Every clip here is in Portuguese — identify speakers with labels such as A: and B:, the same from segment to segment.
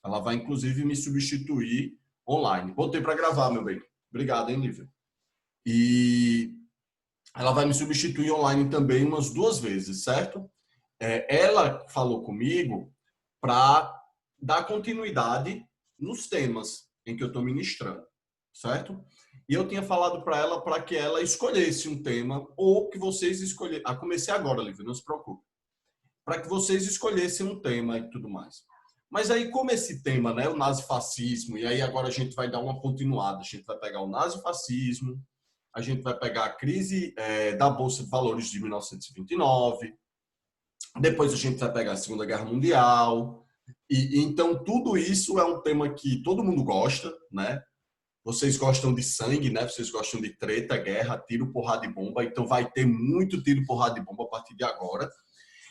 A: Ela vai, inclusive, me substituir online. Botei para gravar, meu bem. Obrigado, hein, Lívia? E ela vai me substituir online também umas 2 vezes, certo? Ela falou comigo para dar continuidade nos temas em que eu estou ministrando, certo? E eu tinha falado para ela para que ela escolhesse um tema ou que vocês escolhessem. Ah, comecei agora, Lívia, não se preocupe. Para que vocês escolhessem um tema e tudo mais. Mas aí, como esse tema, né, o nazifascismo, e aí agora a gente vai dar uma continuada, a gente vai pegar o nazifascismo, a gente vai pegar a crise da Bolsa de Valores de 1929, depois a gente vai pegar a Segunda Guerra Mundial, e então tudo isso é um tema que todo mundo gosta, né? Vocês gostam de sangue, né? Vocês gostam de treta, guerra, tiro, porrada e bomba, então vai ter muito tiro, porrada e bomba a partir de agora.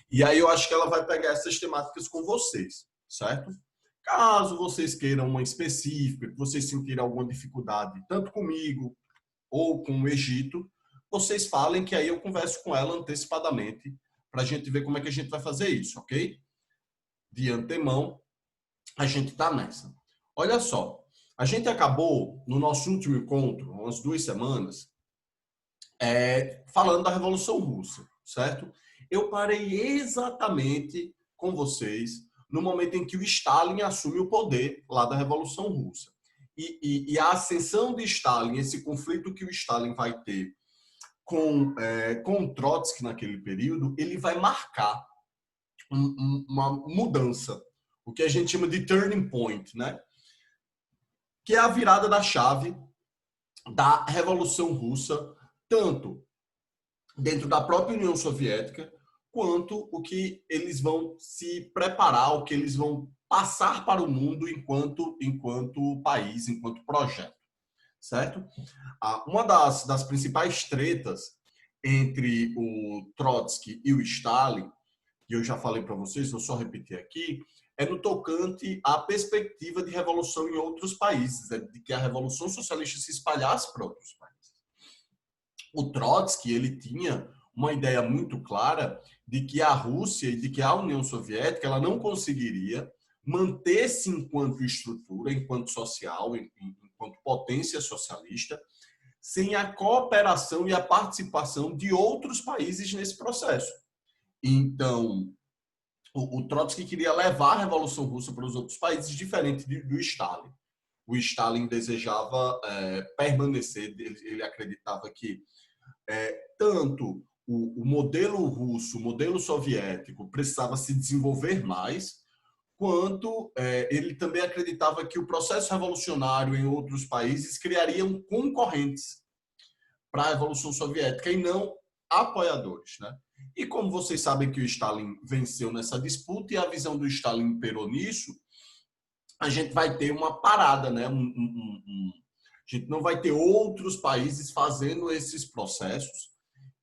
A: E aí eu acho que ela vai pegar essas temáticas com vocês, certo? Caso vocês queiram uma específica, que vocês sentirem alguma dificuldade, tanto comigo ou com o Egito, vocês falem que aí eu converso com ela antecipadamente para a gente ver como é que a gente vai fazer isso, ok? De antemão, a gente está nessa. Olha só, a gente acabou, no nosso último encontro, umas 2 semanas, falando da Revolução Russa, certo? Eu parei exatamente com vocês no momento em que o Stalin assume o poder lá da Revolução Russa. E a ascensão de Stalin, esse conflito que o Stalin vai ter com o Trotsky naquele período, ele vai marcar uma mudança, o que a gente chama de turning point, né? Que é a virada da chave da Revolução Russa, tanto dentro da própria União Soviética, quanto o que eles vão se preparar, o que eles vão passar para o mundo enquanto país, enquanto projeto, certo? Uma das principais tretas entre o Trotsky e o Stalin, que eu já falei para vocês, vou só repetir aqui, é no tocante à perspectiva de revolução em outros países, de que a revolução socialista se espalhasse para outros países. O Trotsky, ele tinha uma ideia muito clara de que a Rússia e de que a União Soviética ela não conseguiria manter-se enquanto estrutura, enquanto social, enquanto potência socialista, sem a cooperação e a participação de outros países nesse processo. Então, o Trotsky queria levar a Revolução Russa para os outros países, diferente do Stalin. O Stalin desejava permanecer, ele acreditava que tanto o modelo russo, o modelo soviético precisava se desenvolver mais, quanto ele também acreditava que o processo revolucionário em outros países criariam concorrentes para a Revolução Soviética e não apoiadores, né? E como vocês sabem que o Stalin venceu nessa disputa e a visão do Stalin imperou nisso, a gente vai ter uma parada, né? A gente não vai ter outros países fazendo esses processos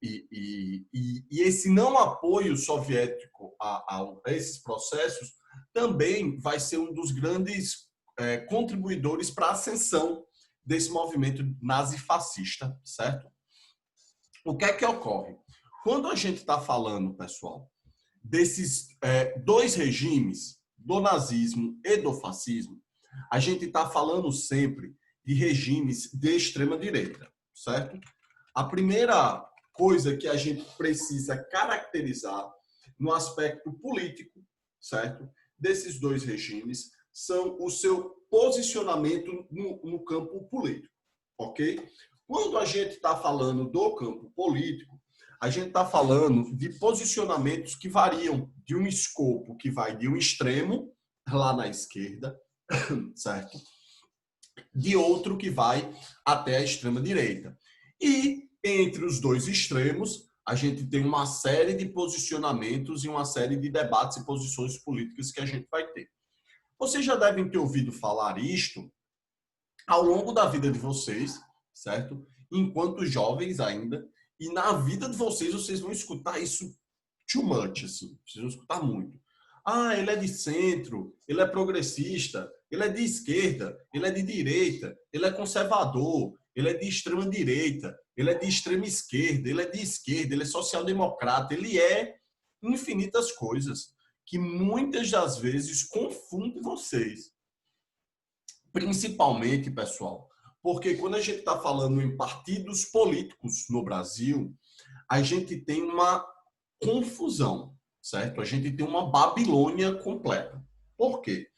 A: e esse não apoio soviético a esses processos também vai ser um dos grandes contribuidores para a ascensão desse movimento nazifascista, certo? O que é que ocorre? Quando a gente está falando, pessoal, desses 2 regimes, do nazismo e do fascismo, a gente está falando sempre de regimes de extrema-direita, certo? A primeira coisa que a gente precisa caracterizar no aspecto político, certo? Desses 2 regimes, são o seu posicionamento no campo político, ok? Quando a gente está falando do campo político, a gente está falando de posicionamentos que variam de um escopo que vai de um extremo, lá na esquerda, certo? De outro que vai até a extrema-direita. E entre os 2 extremos, a gente tem uma série de posicionamentos e uma série de debates e posições políticas que a gente vai ter. Vocês já devem ter ouvido falar isto ao longo da vida de vocês, certo? Enquanto jovens ainda, e na vida de vocês vão escutar isso too much, assim. Vocês vão escutar muito. Ah, ele é de centro, ele é progressista, ele é de esquerda, ele é de direita, ele é conservador, ele é de extrema direita, ele é de extrema esquerda, ele é de esquerda, ele é social-democrata, ele é infinitas coisas que muitas das vezes confundem vocês, Principalmente, pessoal, porque quando a gente está falando em partidos políticos no Brasil, a gente tem uma confusão, certo? A gente tem uma Babilônia completa. Por quê?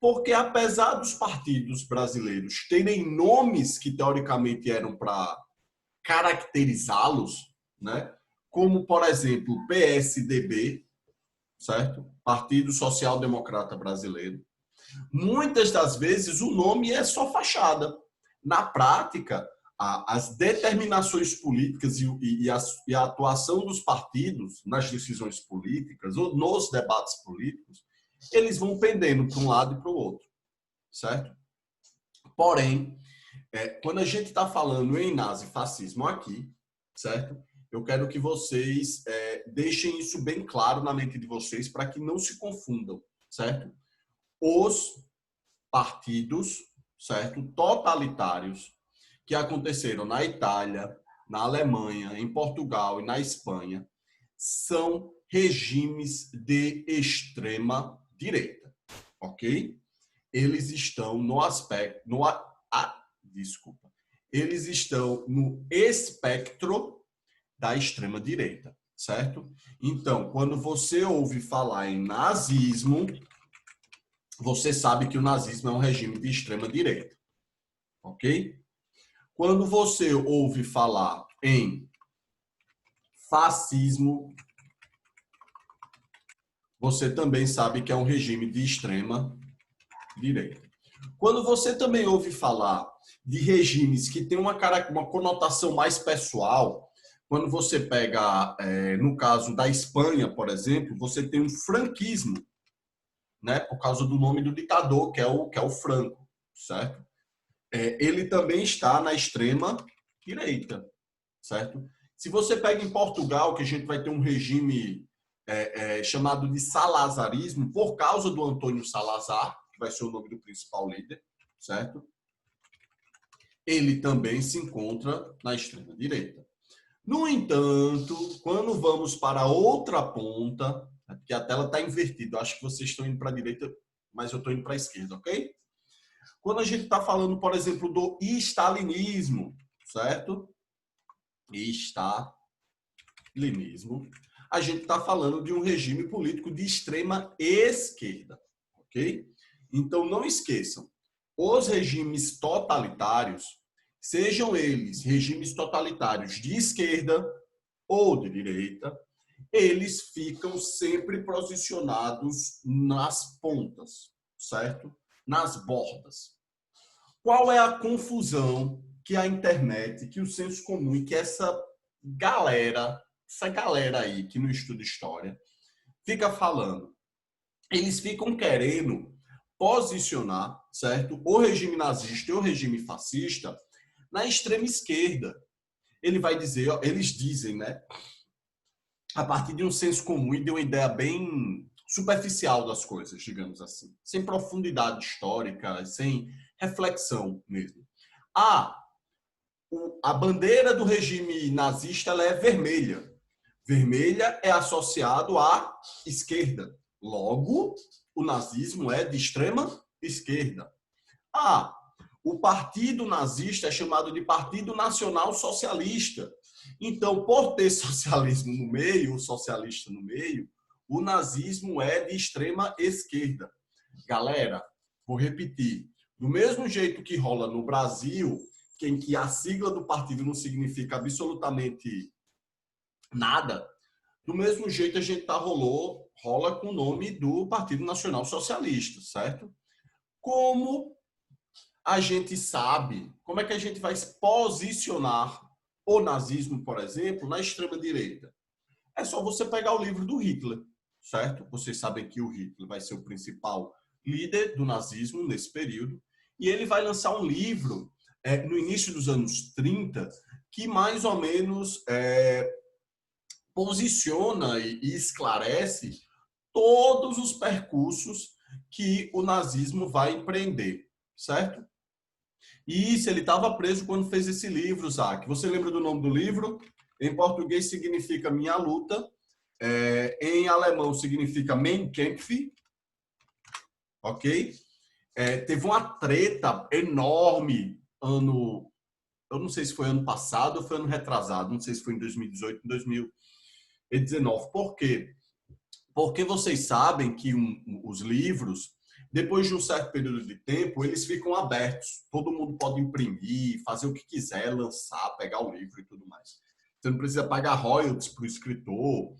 A: Porque apesar dos partidos brasileiros terem nomes que teoricamente eram para caracterizá-los, né? Como, por exemplo, PSDB, certo? Partido Social Democrata Brasileiro. Muitas das vezes o nome é só fachada. Na prática, as determinações políticas e a atuação dos partidos nas decisões políticas ou nos debates políticos, eles vão pendendo para um lado e para o outro, certo? Porém, quando a gente está falando em nazifascismo aqui, certo? Eu quero que vocês deixem isso bem claro na mente de vocês para que não se confundam, certo? Os partidos, certo, totalitários que aconteceram na Itália, na Alemanha, em Portugal e na Espanha, são regimes de extrema direita, ok? Eles estão no aspecto, desculpa, eles estão no espectro da extrema direita, certo? Então, quando você ouve falar em nazismo, você sabe que o nazismo é um regime de extrema direita, ok? Quando você ouve falar em fascismo, você também sabe que é um regime de extrema direita. Quando você também ouve falar de regimes que têm uma conotação mais pessoal, quando você pega, no caso da Espanha, por exemplo, você tem um franquismo, né, por causa do nome do ditador, que é o Franco, certo? Ele também está na extrema direita, certo? Se você pega em Portugal, que a gente vai ter um regime chamado de salazarismo, por causa do Antônio Salazar, que vai ser o nome do principal líder, certo? Ele também se encontra na extrema direita. No entanto, quando vamos para a outra ponta, porque a tela está invertida, eu acho que vocês estão indo para a direita, mas eu estou indo para a esquerda, ok? Quando a gente está falando, por exemplo, do stalinismo, certo? Stalinismo, a gente está falando de um regime político de extrema esquerda, ok? Então, não esqueçam, os regimes totalitários, sejam eles regimes totalitários de esquerda ou de direita, eles ficam sempre posicionados nas pontas, certo? Nas bordas. Qual é a confusão que a internet, que o senso comum e que essa galera aí que não estuda história fica falando? Eles ficam querendo posicionar, certo? O regime nazista e o regime fascista na extrema esquerda. Ele vai dizer, eles dizem, né? A partir de um senso comum e de uma ideia bem superficial das coisas, digamos assim, sem profundidade histórica, sem reflexão mesmo. A bandeira do regime nazista ela é vermelha. Vermelha é associado à esquerda. Logo, o nazismo é de extrema esquerda. O partido nazista é chamado de Partido Nacional Socialista. Então, por ter socialismo no meio, o socialista no meio, o nazismo é de extrema esquerda. Galera, vou repetir. Do mesmo jeito que rola no Brasil, em que a sigla do partido não significa absolutamente nada, do mesmo jeito a gente rola com o nome do Partido Nacional Socialista, certo? Como a gente sabe, como é que a gente vai se posicionar o nazismo, por exemplo, na extrema-direita? É só você pegar o livro do Hitler, certo? Vocês sabem que o Hitler vai ser o principal líder do nazismo nesse período, e ele vai lançar um livro no início dos anos 30 que mais ou menos posiciona e esclarece todos os percursos que o nazismo vai empreender, certo? E isso, ele estava preso quando fez esse livro, Zac. Você lembra do nome do livro? Em português significa Minha Luta. Em alemão significa Mein Kampf. Ok? teve uma treta enorme eu não sei se foi ano passado ou foi ano retrasado, não sei se foi em 2018, em 2019. Por quê? Porque vocês sabem que os livros, depois de um certo período de tempo, eles ficam abertos. Todo mundo pode imprimir, fazer o que quiser, lançar, pegar o livro e tudo mais. Você não precisa pagar royalties para o escritor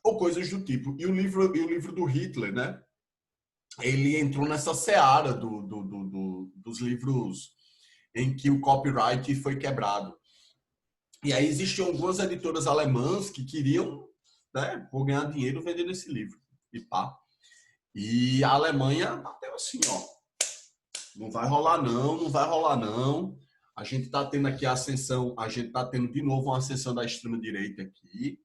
A: ou coisas do tipo. E o livro do Hitler, né? Ele entrou nessa seara dos livros em que o copyright foi quebrado. E aí existiam algumas editoras alemãs que queriam, né, vou ganhar dinheiro vendendo esse livro. E pá. E a Alemanha bateu assim, ó, não vai rolar não, não vai rolar não. A gente está tendo aqui a ascensão, a gente está tendo de novo uma ascensão da extrema-direita aqui.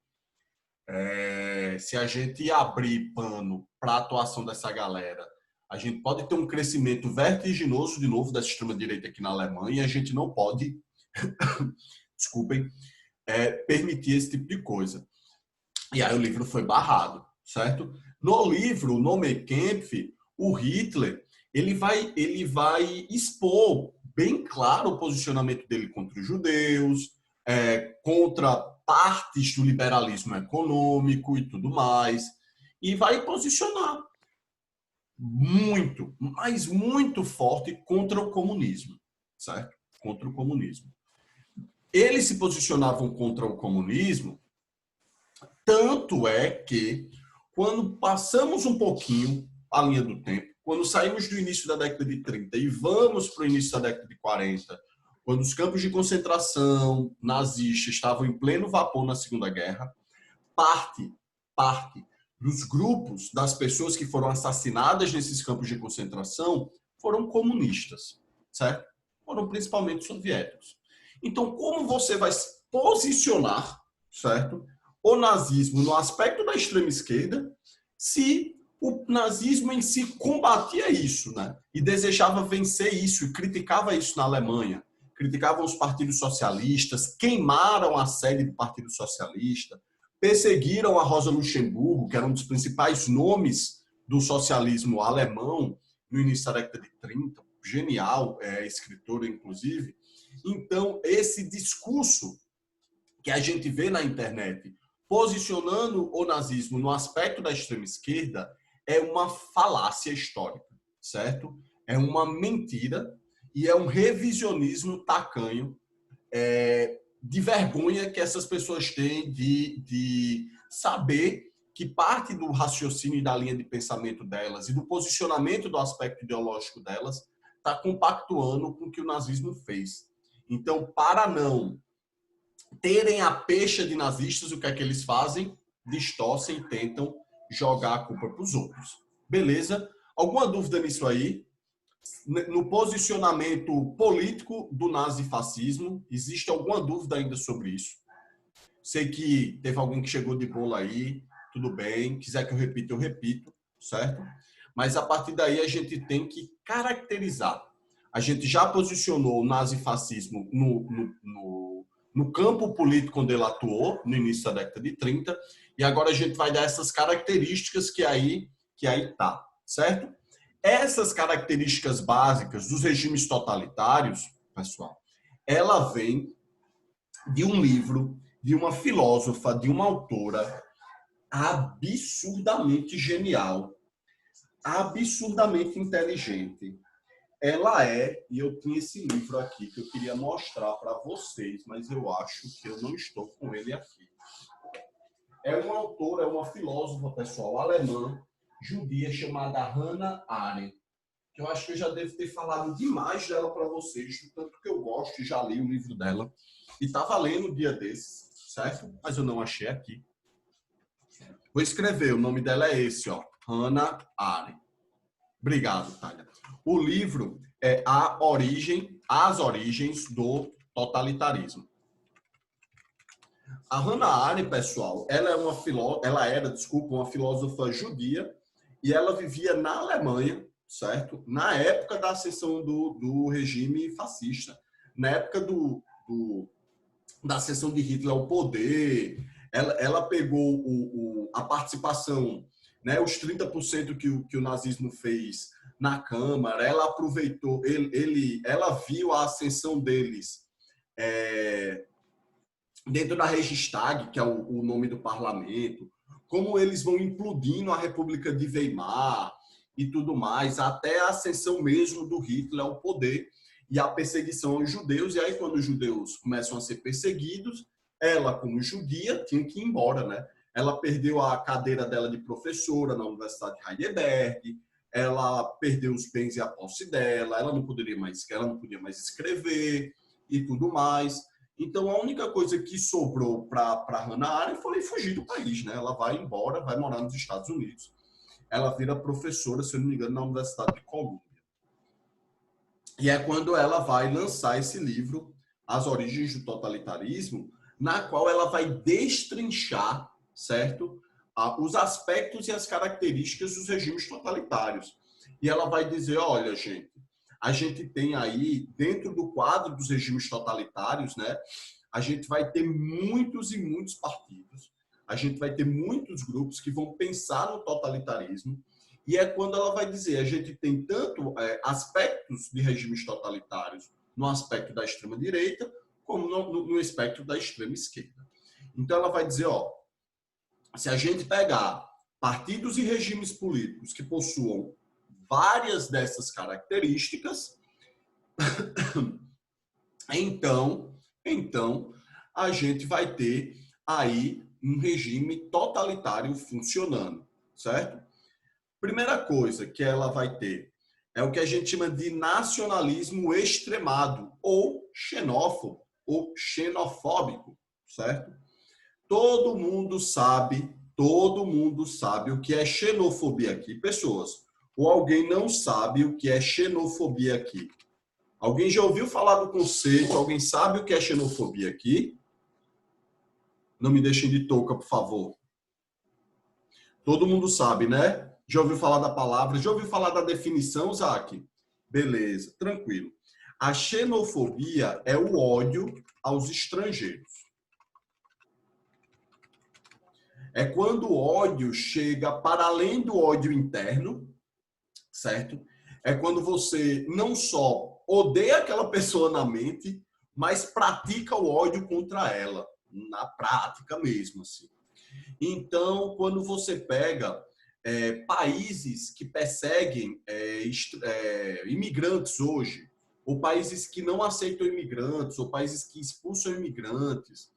A: Se a gente abrir pano para a atuação dessa galera, a gente pode ter um crescimento vertiginoso de novo dessa extrema-direita aqui na Alemanha e a gente não pode, desculpem, permitir esse tipo de coisa. E aí o livro foi barrado, certo? No livro, no Mein Kampf, o Hitler ele vai expor bem claro o posicionamento dele contra os judeus, contra partes do liberalismo econômico e tudo mais, e vai posicionar muito, mas muito forte contra o comunismo, certo? Contra o comunismo. Eles se posicionavam contra o comunismo, tanto é que, quando passamos um pouquinho a linha do tempo, quando saímos do início da década de 30 e vamos para o início da década de 40, quando os campos de concentração nazistas estavam em pleno vapor na Segunda Guerra, parte dos grupos das pessoas que foram assassinadas nesses campos de concentração foram comunistas, certo? Foram principalmente soviéticos. Então, como você vai se posicionar, certo? O nazismo no aspecto da extrema esquerda, se o nazismo em si combatia isso, né? E desejava vencer isso, e criticava isso na Alemanha. Criticavam os partidos socialistas, queimaram a sede do Partido Socialista, perseguiram a Rosa Luxemburgo, que era um dos principais nomes do socialismo alemão no início da década de 30, genial, escritora, inclusive. Então, esse discurso que a gente vê na internet posicionando o nazismo no aspecto da extrema esquerda é uma falácia histórica, certo? É uma mentira e é um revisionismo tacanho, de vergonha que essas pessoas têm de saber que parte do raciocínio e da linha de pensamento delas e do posicionamento do aspecto ideológico delas está compactuando com o que o nazismo fez. Então, para não terem a pecha de nazistas, o que é que eles fazem? Distorcem e tentam jogar a culpa para os outros. Beleza? Alguma dúvida nisso aí? No posicionamento político do nazifascismo, existe alguma dúvida ainda sobre isso? Sei que teve alguém que chegou de bola aí, tudo bem. Quiser que eu repita, eu repito, certo? Mas a partir daí a gente tem que caracterizar. A gente já posicionou o nazifascismo no campo político onde ele atuou, no início da década de 30, e agora a gente vai dar essas características que aí tá, certo? Essas características básicas dos regimes totalitários, pessoal, ela vem de um livro, de uma filósofa, de uma autora absurdamente genial, absurdamente inteligente. Ela e eu tinha esse livro aqui que eu queria mostrar para vocês, mas eu acho que eu não estou com ele aqui. É uma autora, é uma filósofa, pessoal, alemã, judia, chamada Hannah Arendt, que eu acho que eu já devo ter falado demais dela para vocês, do tanto que eu gosto e já li o livro dela. E estava lendo um dia desses, certo? Mas eu não achei aqui. Vou escrever, o nome dela é esse, ó, Hannah Arendt. Obrigado, Thalia. O livro é As Origens do Totalitarismo. A Hannah Arendt, pessoal, ela era uma filósofa judia e ela vivia na Alemanha, certo? Na época da ascensão do regime fascista, na época da ascensão de Hitler ao poder, ela pegou a participação, né, os 30% que o nazismo fez na Câmara, ela aproveitou, ela viu a ascensão deles dentro da Reichstag, que é o nome do parlamento, como eles vão implodindo a República de Weimar e tudo mais, até a ascensão mesmo do Hitler ao poder e a perseguição aos judeus. E aí, quando os judeus começam a ser perseguidos, ela, como judia, tinha que ir embora, né? Ela perdeu a cadeira dela de professora na Universidade de Heidelberg, ela perdeu os bens e a posse dela, ela não podia mais escrever e tudo mais. Então, a única coisa que sobrou para Hannah Arendt foi fugir do país, né? Ela vai embora, vai morar nos Estados Unidos. Ela vira professora, se eu não me engano, na Universidade de Colômbia. E é quando ela vai lançar esse livro, As Origens do Totalitarismo, na qual ela vai destrinchar, certo? Os aspectos e as características dos regimes totalitários. E ela vai dizer, olha, gente, a gente tem aí, dentro do quadro dos regimes totalitários, né, a gente vai ter muitos e muitos partidos, a gente vai ter muitos grupos que vão pensar no totalitarismo, e é quando ela vai dizer, a gente tem tanto aspectos de regimes totalitários no aspecto da extrema-direita, como no espectro da extrema-esquerda. Então ela vai dizer, ó, se a gente pegar partidos e regimes políticos que possuam várias dessas características, então a gente vai ter aí um regime totalitário funcionando, certo? Primeira coisa que ela vai ter é o que a gente chama de nacionalismo extremado ou xenófobo ou xenofóbico, certo? Todo mundo sabe o que é xenofobia aqui, pessoas. Ou alguém não sabe o que é xenofobia aqui? Alguém já ouviu falar do conceito? Alguém sabe o que é xenofobia aqui? Não me deixem de touca, por favor. Todo mundo sabe, né? Já ouviu falar da palavra? Já ouviu falar da definição, Zac? Beleza, tranquilo. A xenofobia é o ódio aos estrangeiros. É quando o ódio chega para além do ódio interno, certo? É quando você não só odeia aquela pessoa na mente, mas pratica o ódio contra ela, na prática mesmo, assim. Então, quando você pega países que perseguem imigrantes hoje, ou países que não aceitam imigrantes, ou países que expulsam imigrantes,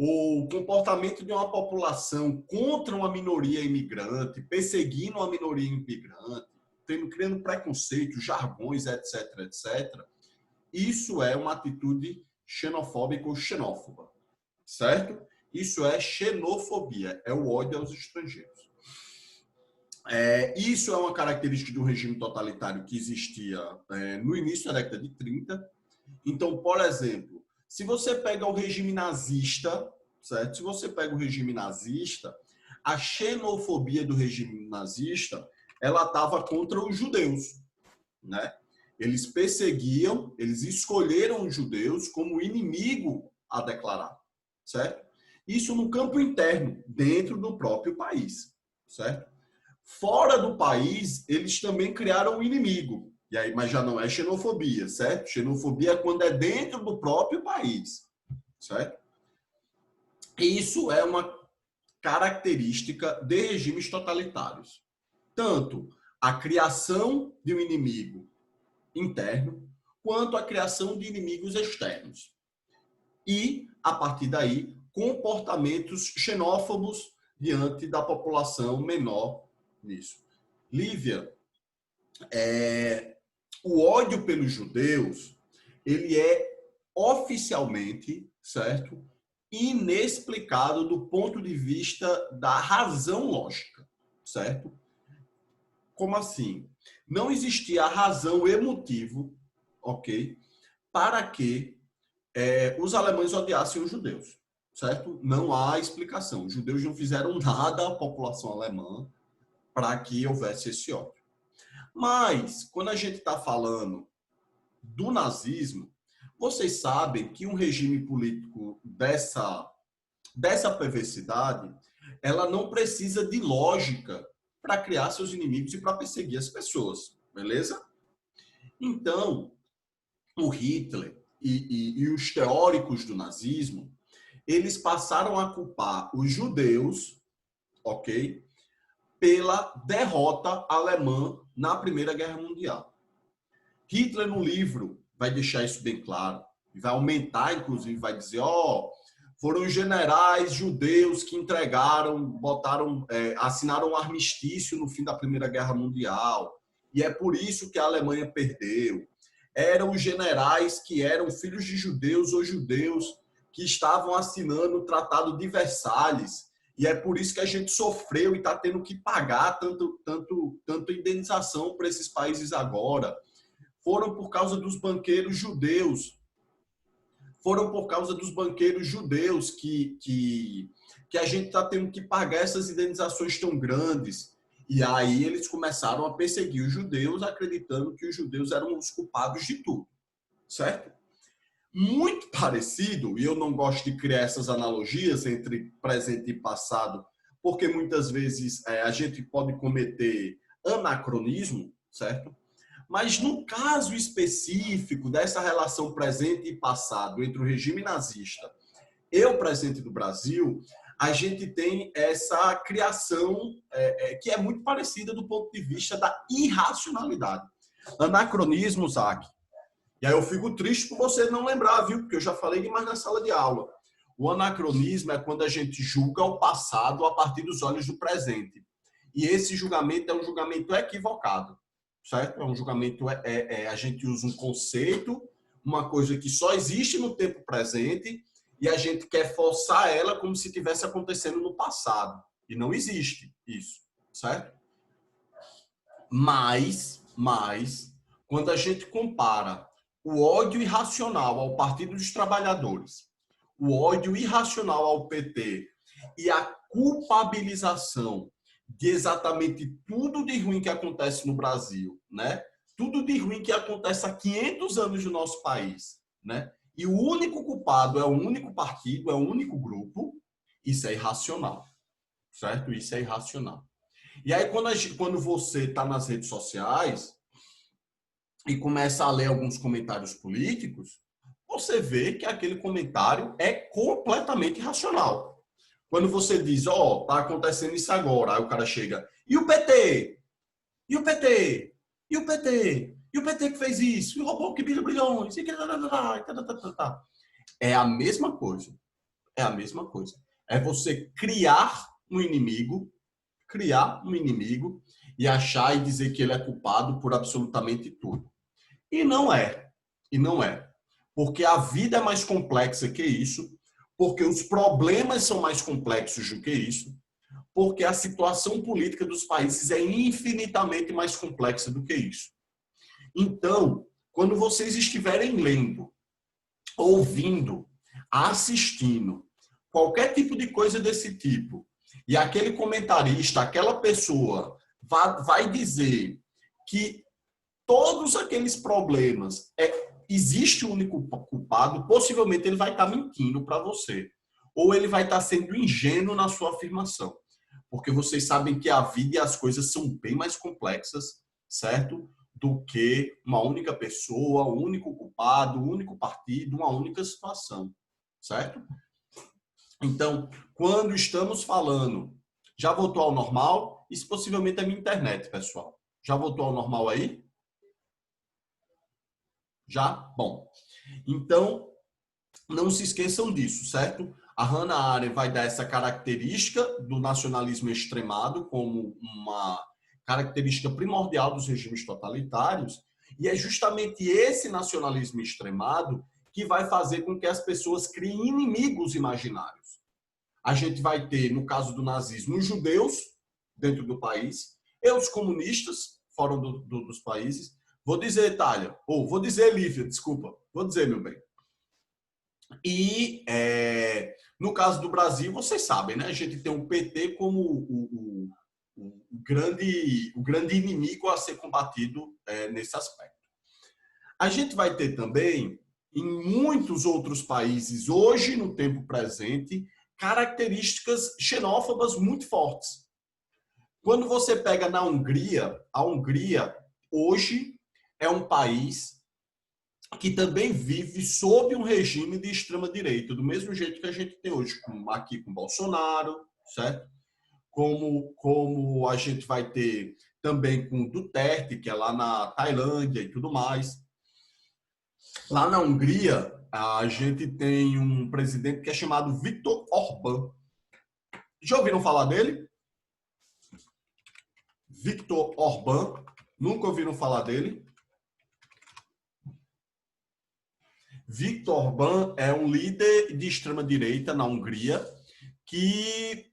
A: o comportamento de uma população contra uma minoria imigrante, perseguindo uma minoria imigrante, criando preconceito, jargões, etc., etc., isso é uma atitude xenofóbica ou xenófoba, certo? Isso é xenofobia, é o ódio aos estrangeiros. Isso é uma característica de um regime totalitário que existia no início da década de 30. Então, por exemplo, se você pega o regime nazista, certo? Se você pega o regime nazista, a xenofobia do regime nazista, ela estava contra os judeus, né? Eles perseguiam, eles escolheram os judeus como inimigo a declarar, certo? Isso no campo interno, dentro do próprio país, certo? Fora do país, eles também criaram um inimigo. E aí, mas já não é xenofobia, certo? Xenofobia é quando é dentro do próprio país, certo? E isso é uma característica de regimes totalitários. Tanto a criação de um inimigo interno, quanto a criação de inimigos externos. E, a partir daí, comportamentos xenófobos diante da população menor nisso. Lívia, o ódio pelos judeus, ele é oficialmente, certo, inexplicado do ponto de vista da razão lógica, certo? Como assim? Não existia a razão emotivo, ok, para que os alemães odiassem os judeus, certo? Não há explicação. Os judeus não fizeram nada à população alemã para que houvesse esse ódio. Mas, quando a gente está falando do nazismo, vocês sabem que um regime político dessa perversidade, ela não precisa de lógica para criar seus inimigos e para perseguir as pessoas. beleza? Então, o Hitler e os teóricos do nazismo, eles passaram a culpar os judeus, ok, pela derrota alemã na Primeira Guerra Mundial. Hitler, no livro, vai deixar isso bem claro, vai aumentar, inclusive, vai dizer, foram os generais judeus que entregaram, assinaram um armistício no fim da Primeira Guerra Mundial, e é por isso que a Alemanha perdeu. Eram os generais que eram filhos de judeus ou judeus que estavam assinando o Tratado de Versalhes, e é por isso que a gente sofreu e está tendo que pagar tanto indenização para esses países agora. Foram por causa dos banqueiros judeus. Foram por causa dos banqueiros judeus que a gente está tendo que pagar essas indenizações tão grandes. E aí eles começaram a perseguir os judeus, acreditando que os judeus eram os culpados de tudo. Certo? Muito parecido, e eu não gosto de criar essas analogias entre presente e passado, porque muitas vezes a gente pode cometer anacronismo, certo? Mas no caso específico dessa relação presente e passado entre o regime nazista e o presente do Brasil, a gente tem essa criação que é muito parecida do ponto de vista da irracionalidade. Anacronismo, Zac. E aí eu fico triste por você não lembrar, viu? Porque eu já falei demais na sala de aula. O anacronismo é quando a gente julga o passado a partir dos olhos do presente. E esse julgamento é um julgamento equivocado, certo? É um julgamento, a gente usa um conceito, uma coisa que só existe no tempo presente, e a gente quer forçar ela como se estivesse acontecendo no passado. E não existe isso, certo? Mas, quando a gente compara o ódio irracional ao Partido dos Trabalhadores, o ódio irracional ao PT e a culpabilização de exatamente tudo de ruim que acontece no Brasil, né? Tudo de ruim que acontece há 500 anos no nosso país, né? E o único culpado é o único partido, é o único grupo, isso é irracional, certo? Isso é irracional. E aí, quando você está nas redes sociais e começa a ler alguns comentários políticos, você vê que aquele comentário é completamente irracional. Quando você diz, tá acontecendo isso agora, aí o cara chega, e o PT? E o PT? E o PT? E o PT que fez isso? E roubou que bilhões? E que... É a mesma coisa. É a mesma coisa. É você criar um inimigo e achar e dizer que ele é culpado por absolutamente tudo. E não é. E não é. Porque a vida é mais complexa que isso, porque os problemas são mais complexos do que isso, porque a situação política dos países é infinitamente mais complexa do que isso. Então, quando vocês estiverem lendo, ouvindo, assistindo, qualquer tipo de coisa desse tipo, e aquele comentarista, aquela pessoa vai dizer que todos aqueles problemas existe um único culpado, possivelmente ele vai estar mentindo para você. Ou ele vai estar sendo ingênuo na sua afirmação. Porque vocês sabem que a vida e as coisas são bem mais complexas, certo? Do que uma única pessoa, um único culpado, um único partido, uma única situação, certo? Então, quando estamos falando, já voltou ao normal? Isso possivelmente é minha internet, pessoal. Já voltou ao normal aí? Já? Bom. Então, não se esqueçam disso, certo? A Hannah Arendt vai dar essa característica do nacionalismo extremado como uma característica primordial dos regimes totalitários, e é justamente esse nacionalismo extremado que vai fazer com que as pessoas criem inimigos imaginários. A gente vai ter, no caso do nazismo, os judeus dentro do país e os comunistas fora dos países. Vou dizer, Itália, ou vou dizer, Lívia, desculpa, vou dizer, meu bem. E no caso do Brasil, vocês sabem, né? A gente tem o PT como o grande inimigo a ser combatido nesse aspecto. A gente vai ter também, em muitos outros países, hoje, no tempo presente, características xenófobas muito fortes. Quando você pega na Hungria, a Hungria hoje é um país que também vive sob um regime de extrema-direita, do mesmo jeito que a gente tem hoje aqui com Bolsonaro, certo? Como a gente vai ter também com Duterte, que é lá na Tailândia e tudo mais. Lá na Hungria, a gente tem um presidente que é chamado Viktor Orbán. Já ouviram falar dele? Viktor Orbán. Nunca ouviram falar dele? Viktor Orbán é um líder de extrema-direita na Hungria que,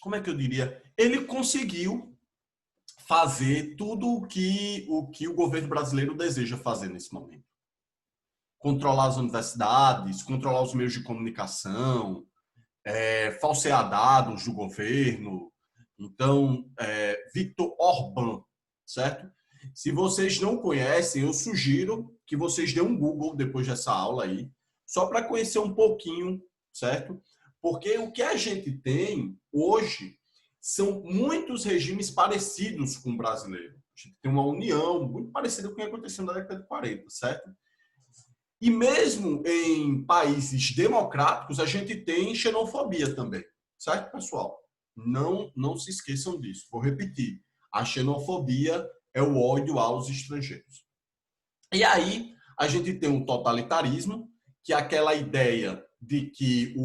A: como é que eu diria? Ele conseguiu fazer tudo o que o governo brasileiro deseja fazer nesse momento. Controlar as universidades, controlar os meios de comunicação, falsear dados do governo. Então, Viktor Orbán, certo? Se vocês não conhecem, eu sugiro que vocês dêem um Google depois dessa aula aí, só para conhecer um pouquinho, certo? Porque o que a gente tem hoje são muitos regimes parecidos com o brasileiro. A gente tem uma união muito parecida com o que aconteceu na década de 40, certo? E mesmo em países democráticos, a gente tem xenofobia também, certo, pessoal? Não se esqueçam disso. Vou repetir. A xenofobia é o ódio aos estrangeiros. E aí, a gente tem um totalitarismo, que é aquela ideia de que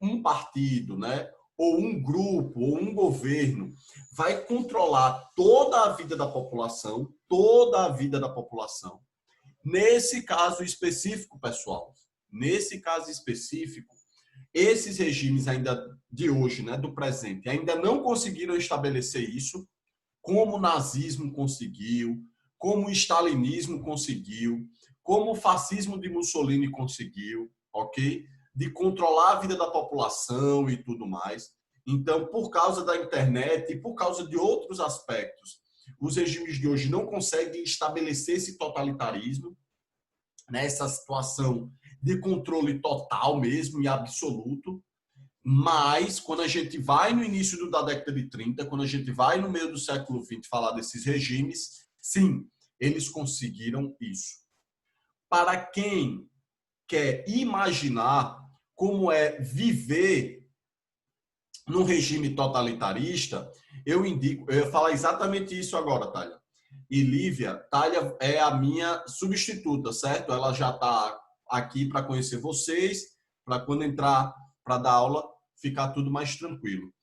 A: um partido, né, ou um grupo, ou um governo, vai controlar toda a vida da população, toda a vida da população. Nesse caso específico, pessoal, nesse caso específico, esses regimes ainda de hoje, né, do presente, ainda não conseguiram estabelecer isso, como o nazismo conseguiu, como o stalinismo conseguiu, como o fascismo de Mussolini conseguiu, ok? De controlar a vida da população e tudo mais. Então, por causa da internet e por causa de outros aspectos, os regimes de hoje não conseguem estabelecer esse totalitarismo, né? Essa situação de controle total mesmo e absoluto. Mas, quando a gente vai no início da década de 30, quando a gente vai no meio do século XX falar desses regimes, sim, eles conseguiram isso. Para quem quer imaginar como é viver num regime totalitarista, eu indico, eu ia falar exatamente isso agora, Thalia. E Lívia, Thalia é a minha substituta, certo? Ela já está aqui para conhecer vocês, para quando entrar para dar aula, ficar tudo mais tranquilo.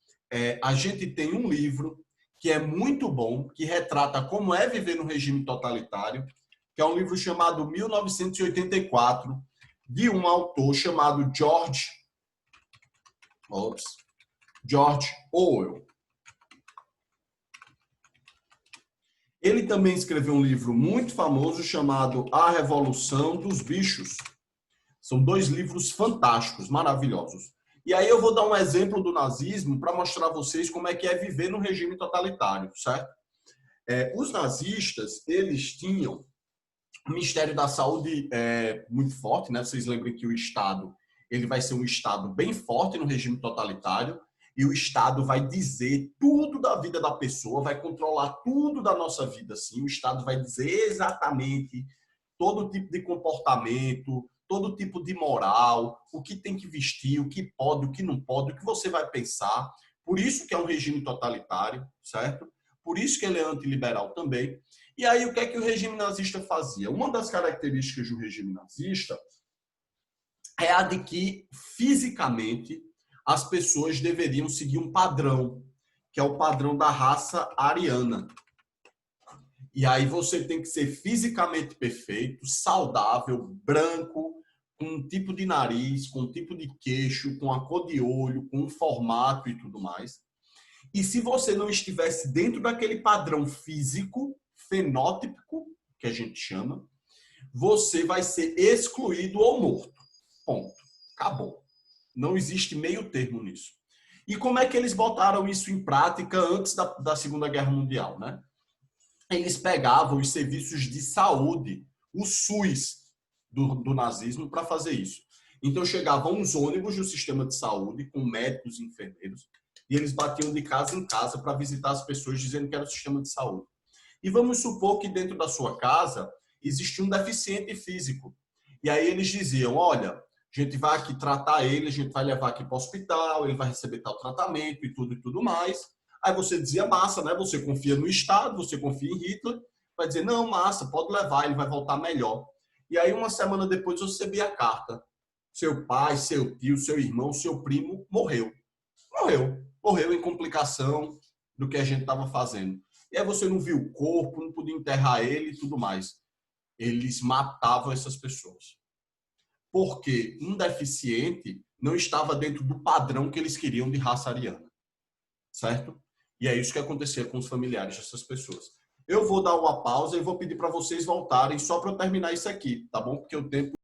A: A gente tem um livro que é muito bom, que retrata como é viver no regime totalitário, que é um livro chamado 1984, de um autor chamado George Orwell. Ele também escreveu um livro muito famoso chamado A Revolução dos Bichos. São 2 livros fantásticos, maravilhosos. E aí eu vou dar um exemplo do nazismo para mostrar a vocês como é que é viver no regime totalitário, certo? Os nazistas, eles tinham o Ministério da Saúde muito forte, né? Vocês lembrem que o Estado ele vai ser um Estado bem forte no regime totalitário, e o Estado vai dizer tudo da vida da pessoa, vai controlar tudo da nossa vida, assim. O Estado vai dizer exatamente todo tipo de comportamento, todo tipo de moral, o que tem que vestir, o que pode, o que não pode, o que você vai pensar. Por isso que é um regime totalitário, certo? Por isso que ele é antiliberal também. E aí, o que é que o regime nazista fazia? Uma das características do regime nazista é a de que, fisicamente, as pessoas deveriam seguir um padrão, que é o padrão da raça ariana. E aí você tem que ser fisicamente perfeito, saudável, branco, com um tipo de nariz, com um tipo de queixo, com a cor de olho, com um formato e tudo mais. E se você não estivesse dentro daquele padrão físico, fenótipo, que a gente chama, você vai ser excluído ou morto. Ponto. Acabou. Não existe meio termo nisso. E como é que eles botaram isso em prática antes da Segunda Guerra Mundial, né? Eles pegavam os serviços de saúde, o SUS do nazismo, para fazer isso. Então, chegavam uns ônibus do sistema de saúde, com médicos e enfermeiros, e eles batiam de casa em casa para visitar as pessoas, dizendo que era o sistema de saúde. E vamos supor que dentro da sua casa existe um deficiente físico. E aí eles diziam, olha, a gente vai aqui tratar ele, a gente vai levar aqui para o hospital, ele vai receber tal tratamento e tudo mais. Aí você dizia, massa, né? Você confia no Estado, você confia em Hitler, vai dizer, não, massa, pode levar, ele vai voltar melhor. E aí uma semana depois eu recebi a carta. Seu pai, seu tio, seu irmão, seu primo morreu. Morreu em complicação do que a gente estava fazendo. E aí você não viu o corpo, não podia enterrar ele e tudo mais. Eles matavam essas pessoas. Porque um deficiente não estava dentro do padrão que eles queriam de raça ariana. Certo? E é isso que acontecia com os familiares dessas pessoas. Eu vou dar uma pausa e vou pedir para vocês voltarem só para eu terminar isso aqui, tá bom? Porque o tempo